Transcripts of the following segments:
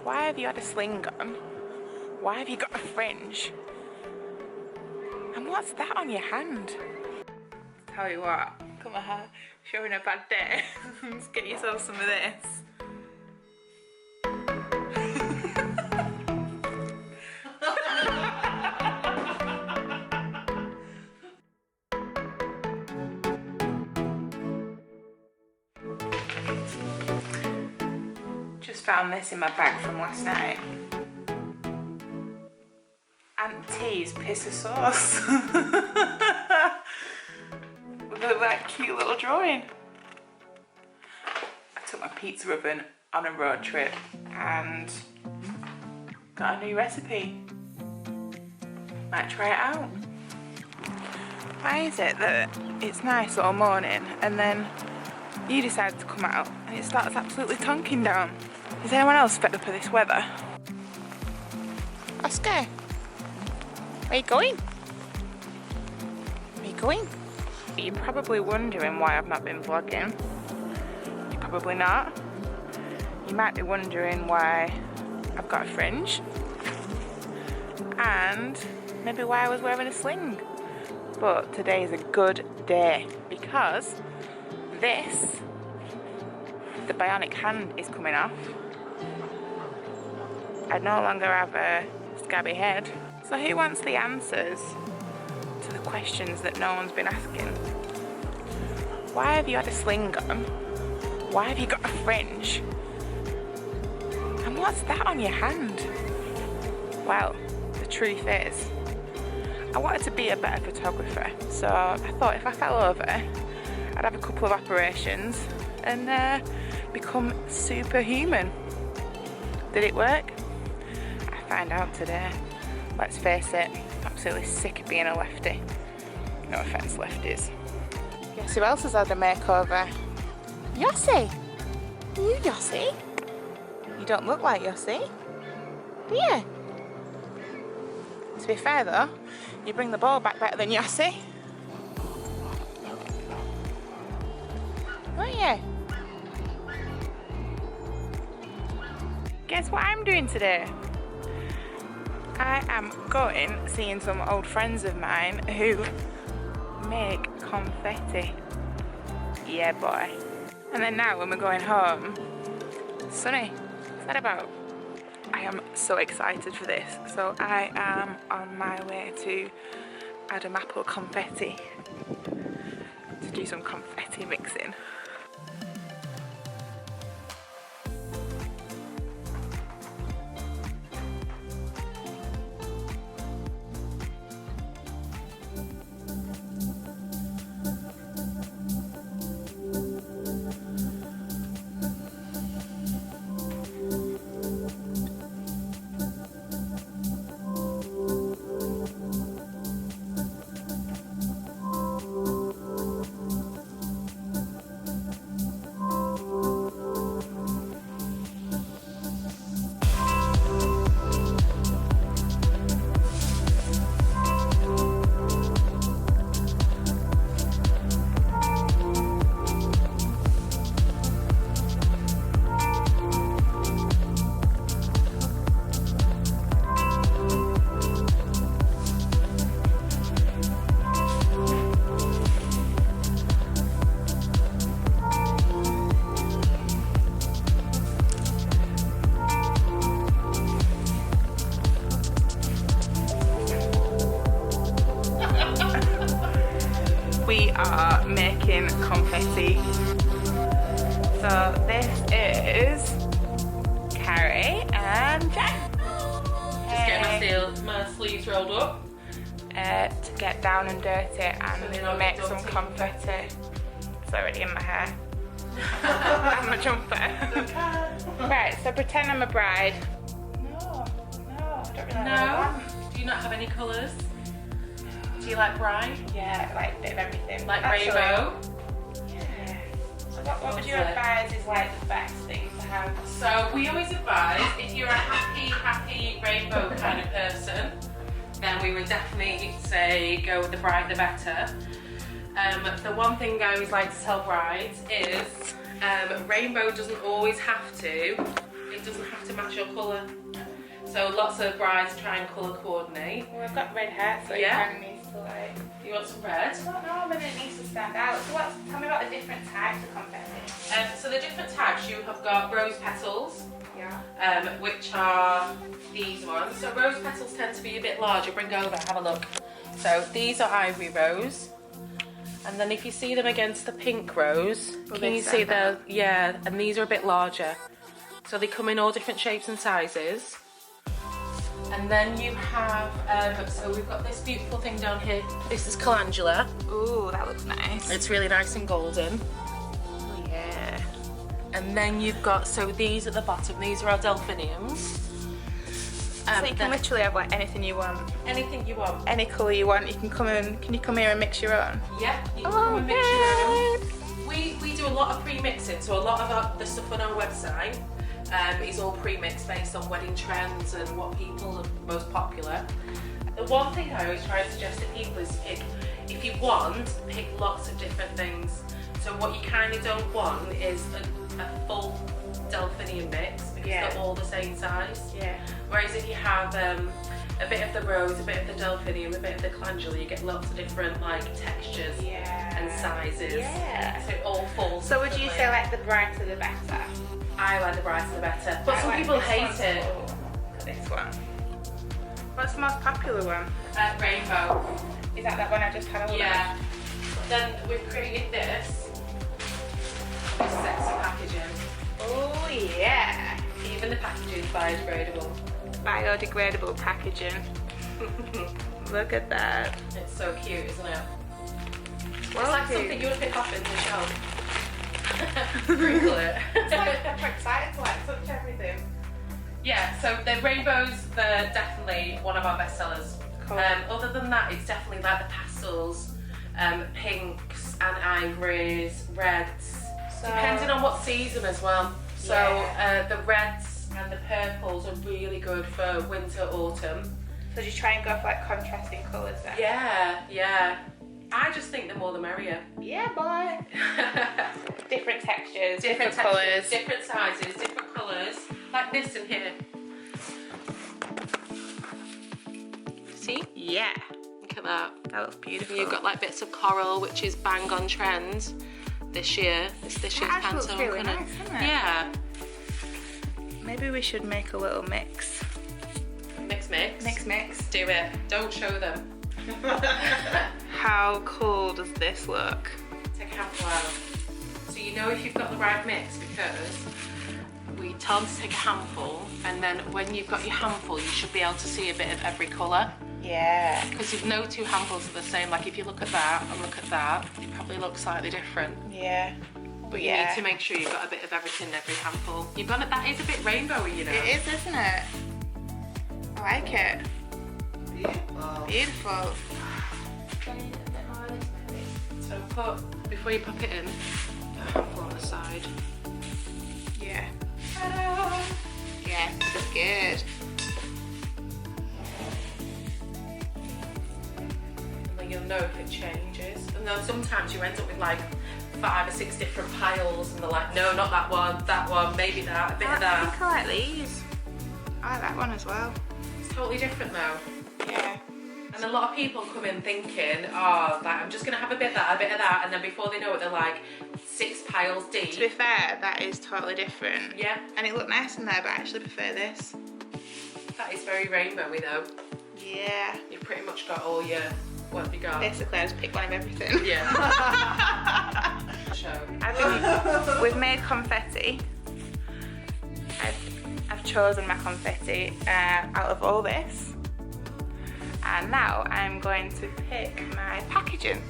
Why have you had a sling on? Why have you got a fringe? And what's that on your hand? Tell you what, come on, showing a bad day. Let's get yourself some of this. Just found this in my bag from last night. Aunt T's pizza sauce. With a like cute little drawing. I took my pizza oven on a road trip and got a new recipe. Might try it out. Why is it that it's nice all morning and then you decide to come out and it starts absolutely tonking down? Is anyone else fed up with this weather? Oscar, where are you going? Where are you going? You're probably wondering why I've not been vlogging. You're probably not. You might be wondering why I've got a fringe. And maybe why I was wearing a sling. But today is a good day because this, the bionic hand is coming off. I no longer have a scabby head. So who wants the answers to the questions that no one's been asking? Why have you had a sling on? Why have you got a fringe? And what's that on your hand? Well, the truth is, I wanted to be a better photographer. So I thought if I fell over, I'd have a couple of operations and become superhuman. Did it work? I find out today. Let's face it, absolutely sick of being a lefty. No offence, lefties. Guess who else has had a makeover? Yossi! Are you Yossi? You don't look like Yossi, do you? To be fair though, you bring the ball back better than Yossi. Don't you? Guess what I'm doing today? I am going seeing some old friends of mine who make confetti. Yeah boy. And then now when we're going home, it's sunny. What's that about? I am so excited for this. So I am on my way to Adam Apple Confetti to do some confetti mixing. We are making confetti. So this is Carrie and Jack. Just getting my sleeves rolled up. To get down and dirty and make some confetti. It's already in my hair. And my jumper. Right, so pretend I'm a bride. No, I don't really know. Do you not have any colours? Do you like bride? Yeah, I like a bit of everything. Like rainbow? Yeah. So what would you advise is like the best thing to have? So we always advise, if you're a happy rainbow kind of person, then we would definitely say go with the bride the better. The one thing I always like to tell brides is rainbow doesn't always have to, it doesn't have to match your colour. So lots of brides try and colour coordinate. Well, I've got red hair, so Yeah. it kind of needs to like... You want some red? I don't know whether it needs to stand out. So tell me about the different types of confetti. So the different types, you have got rose petals, Yeah. which are these ones. So rose petals tend to be a bit larger. Bring over, have a look. So these are ivory rose. And then if you see them against the pink rose, can you see the, yeah, and these are a bit larger. So they come in all different shapes and sizes. And then you have, so we've got this beautiful thing down here. This is calendula. Ooh, that looks nice. It's really nice and golden. Oh, yeah. And then you've got, so these at the bottom, these are our delphiniums. So you can literally have like anything you want. Anything you want. Any colour you want, you can come in. Can you come here and mix your own? Yeah, you can come and mix your own. We do a lot of pre-mixing, so a lot of the stuff on our website is all pre-mixed based on wedding trends and what people are most popular. The one thing I always try to suggest to people is if you want, pick lots of different things. So what you kind of don't want is a full delphinium mix because they're all the same size. Yeah. Whereas if you have a bit of the rose, a bit of the delphinium, a bit of the calendula, you get lots of different like textures and sizes. Yeah. So it all falls. So would you say like the brighter the better? I like the brighter the better. But some people hate it. Look at this one. What's the most popular one? Rainbow. Is that one I just had a look at? Yeah. Then we've created this sexy packaging. Oh yeah. Even the packaging is biodegradable. Biodegradable packaging. Look at that. It's so cute, isn't it? Well, it's like something you would pick off in the shelf. Sprinkle it. I'm excited to like touch everything. Yeah, so the rainbows, they're definitely one of our best sellers. Cool. Other than that, it's definitely like the pastels, pinks and ivories, reds, So, depending on what season as well. So the reds and the purples are really good for winter, autumn. So just try and go for like contrasting colours then? Yeah. I just think the more the merrier. Yeah, boy. Different textures, different textures, colours. different sizes, different colours. Like this in here. See? Yeah. Look at that. That looks beautiful. You've got like bits of coral, which is bang on trend this year. It's this year's actually looks Pantone really colour. nice, doesn't it? Yeah. Maybe we should make a little mix. Mix. Do it. Don't show them. How cool does this look? Take a handful out. So you know if you've got the right mix because we tell them to take a handful, and then when you've got your handful, you should be able to see a bit of every colour. Yeah. Because if no two handfuls are the same, like if you look at that and look at that, they probably look slightly different. Yeah. But you need to make sure you've got a bit of everything in every handful. You've got it, that is a bit rainbowy, you know. It is, isn't it? I like it. Beautiful. Beautiful. So put, before you pop it in, a handful on the side. Yeah. Ta-da! Yeah, this is good. And then you'll know if it changes. And then sometimes you end up with like 5 or 6 different piles and they're like, no, not that one, maybe that, a bit of I that. think I like these. I like that one as well. It's totally different though. Yeah. And a lot of people come in thinking, oh, like, I'm just gonna have a bit of that, and then before they know it, they're like 6 piles deep. To be fair, that is totally different. Yeah. And it looked nice in there, but I actually prefer this. That is very rainbowy though. Yeah. You've pretty much got all your, what have you got? Basically, I just picked one of everything. Yeah. Show. We've made confetti. I've chosen my confetti out of all this. And now I'm going to pick my packaging.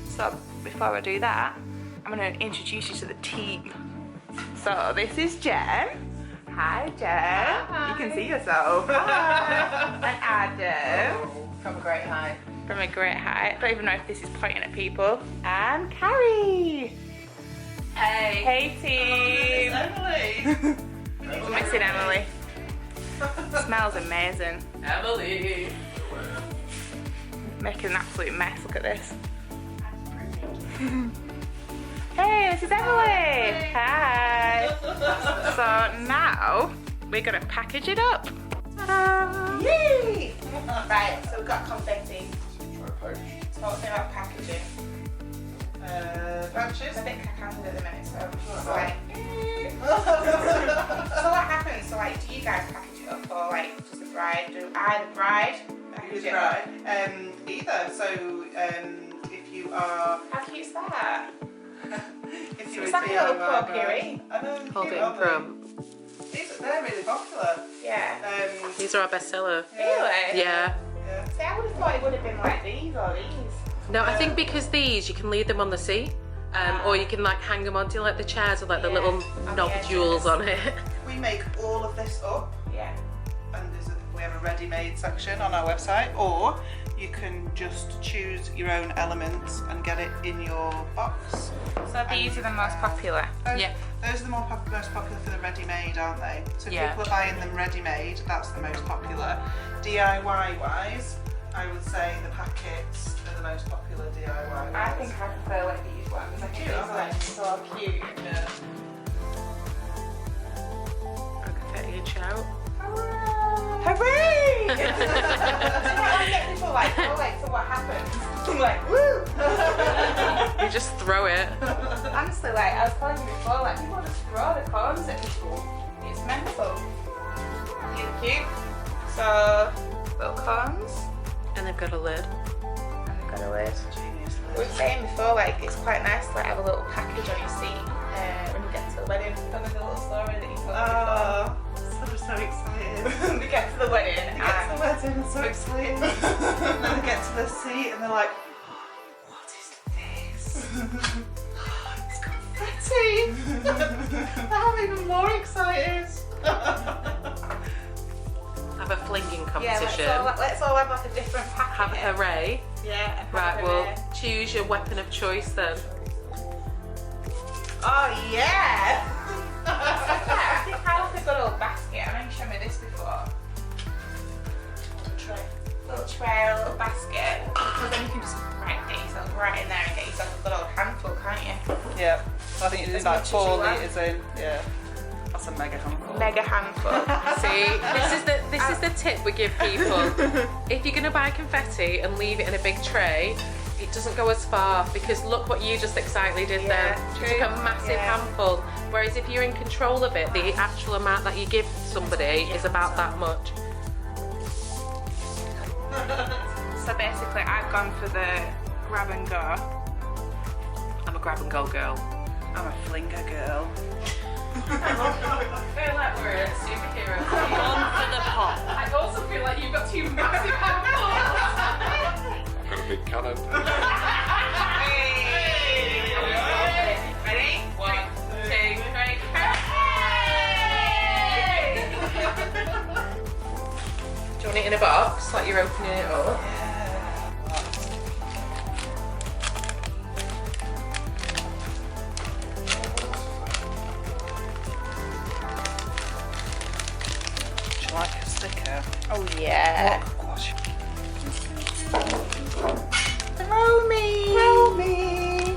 So before I do that, I'm going to introduce you to the team. So this is Jen. Hi Jen. Hi. You can see yourself. Hi. And Adam. From a great height. From a great height. Don't even know if this is pointing at people. And Carrie. Hey. Hey team. Emily. We're missing Emily. Smells amazing. Emily. Making an absolute mess. Look at this. Hey, this is Emily. Hi. So now we're gonna package it up. Ta-da! Yay! Right, so we've got confetti. Talk to me about packaging. Branches? I'm a bit cack-handed at the minute, so it's like. So what happens? So like, do you guys package it up, or like does the bride do? I, the bride, package it up? Either. So if you are. How cute is that? If you It's like a little potpourri. Hold it in front. They're really popular. Yeah. These are our bestseller. Really? Yeah. Yeah. See, I would have thought it would have been like these or these. No, I think because these, you can leave them on the seat. Or you can like hang them onto like the chairs with like the little on knob the edges. jewels on it. We make all of this up, Yeah. and we have a ready-made section on our website, or you can just choose your own elements and get it in your box. So these are the most popular. Yeah. Those are the most popular for the ready-made, aren't they? So if Yeah. people are buying them ready-made, that's the most popular. DIY-wise, I would say the packets are the most popular DIY-wise. I think I prefer like these ones. I think these are like so cute. Yeah. Confetti and shout. Hooray! Do you know how I get people like, oh, like, so what happens? I'm like, woo! You just throw it. Honestly, like I was telling you before, like people just throw the cones at people. It's mental. Really cute. So, little cones, And they've got a lid. and they've got a lid. Genius. We were saying before, like it's quite nice to like, have a little package on your seat when you get to the wedding. Tell me the little story that you told me Oh, so excited. before. We get to the wedding They get to the wedding, I'm so excited. And then they get to the seat and they're like, what is this? It's confetti. I'm even more excited. Have a flinging yeah, competition. let's all have like a different Have packet. a hooray. Yeah. and Right, have well, a- choose your weapon of choice then. Oh yeah. I think I like a good old basket. I know you showed me this before. Little tray, a little basket. Because then you can just get yourself right in there and get yourself a good old handful, can't you? Yeah, I think you As did like much as 4 you want. litres in. Yeah, that's a mega handful. Mega handful. See, this is the tip we give people. If you're gonna buy confetti and leave it in a big tray, it doesn't go as far, because look what you just excitedly did Yeah, then. You true. took a massive Yeah. handful. Whereas if you're in control of it, the actual amount that you give somebody is about that much. So basically, I've gone for the grab and go. I'm a grab and go girl. I'm a flinger girl. I feel like we're a superhero. One for the pop. I also feel like you've got 2 massive handfuls. I've got a big cannon. Ready? 1, 2, 3. Do you want it in a box, like you're opening it up? Do you like a sticker? Oh yeah. What? Throw me. Throw me.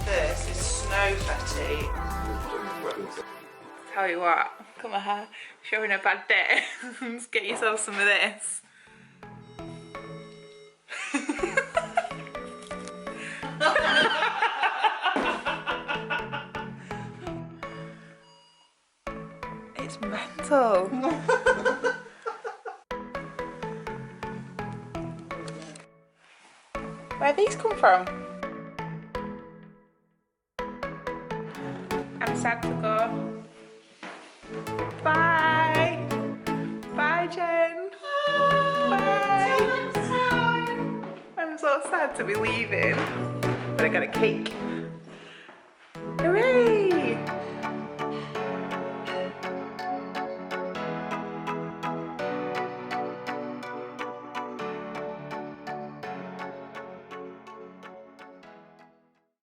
This is snowfetti. Tell you what, come on, if you're having a bad day, just get yourself some of this. It's mental. Where these come from? I'm sad to go. Bye. Bye, Jen. Bye. I'm so sad to be leaving. But I got a cake.